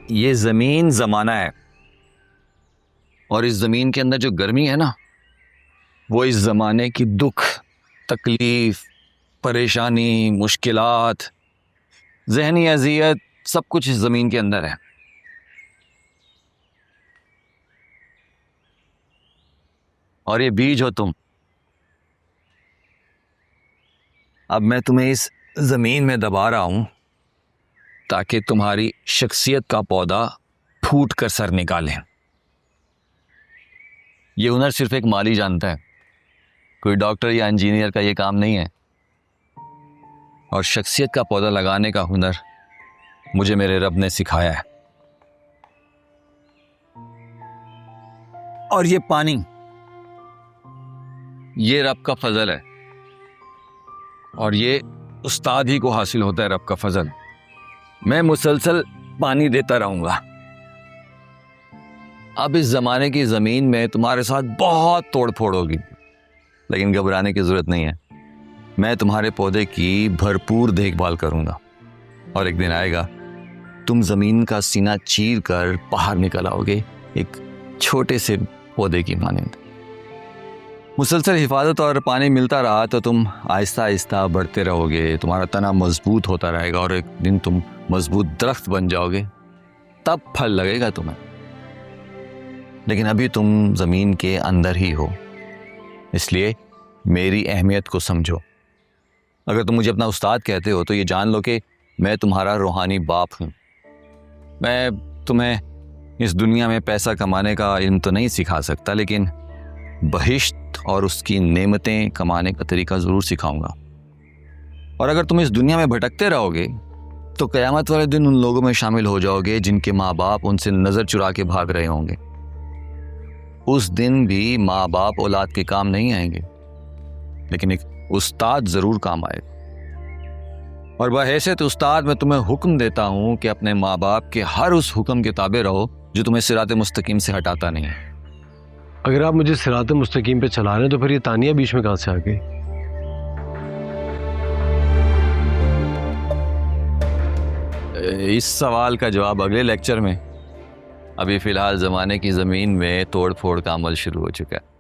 ये जमीन जमाना है और इस जमीन के अंदर जो गर्मी है ना, वो इस जमाने की दुख, तकलीफ, परेशानी, मुश्किलात, जहनी अजियत, सब कुछ इस जमीन के अंदर है। और ये बीज हो तुम। अब मैं तुम्हें इस जमीन में दबा रहा हूं ताकि तुम्हारी शख्सियत का पौधा फूट कर सर निकाले। ये हुनर सिर्फ एक माली जानता है, कोई डॉक्टर या इंजीनियर का ये काम नहीं है। और शख्सियत का पौधा लगाने का हुनर मुझे मेरे रब ने सिखाया है। और ये पानी, ये रब का फजल है और ये उस्ताद ही को हासिल होता है रब का फजल। मैं मुसलसल पानी देता रहूंगा। अब इस जमाने की जमीन में तुम्हारे साथ बहुत तोड़ फोड़ होगी, लेकिन घबराने की जरूरत नहीं है। मैं तुम्हारे पौधे की भरपूर देखभाल करूंगा और एक दिन आएगा तुम जमीन का सीना चीर कर बाहर निकल आओगे एक छोटे से पौधे की मानंद। मुसलसल हिफाजत और पानी मिलता रहा तो तुम आहिस्ता आहिस्ता बढ़ते रहोगे, तुम्हारा तना मजबूत होता रहेगा और एक दिन तुम मजबूत दरख्त बन जाओगे, तब फल लगेगा तुम्हें। लेकिन अभी तुम जमीन के अंदर ही हो, इसलिए मेरी अहमियत को समझो। अगर तुम मुझे अपना उस्ताद कहते हो तो ये जान लो कि मैं तुम्हारा रूहानी बाप हूँ। मैं तुम्हें इस दुनिया में पैसा कमाने का इल्म तो नहीं सिखा सकता, लेकिन बहिश्त और उसकी नेमतें कमाने का तरीका ज़रूर सिखाऊंगा। और अगर तुम इस दुनिया में भटकते रहोगे तो क़यामत वाले दिन उन लोगों में शामिल हो जाओगे जिनके माँ बाप उनसे नज़र चुरा के भाग रहे होंगे। उस दिन भी माँ बाप औलाद के काम नहीं आएंगे, लेकिन एक उस्ताद ज़रूर काम आएगा। और बहैसियत उस्ताद मैं तुम्हें हुक्म देता हूँ कि अपने माँ बाप के हर उस हुक्म के ताबे रहो जो तुम्हें सिराते मुस्तकीम से हटाता नहीं है। अगर आप मुझे सिराते मुस्तकीम पे चला रहे हैं तो फिर ये तानिया बीच में कहां से आ गई? इस सवाल का जवाब अगले लेक्चर में। अभी फ़िलहाल ज़माने की ज़मीन में तोड़ फोड़ का अमल शुरू हो चुका है।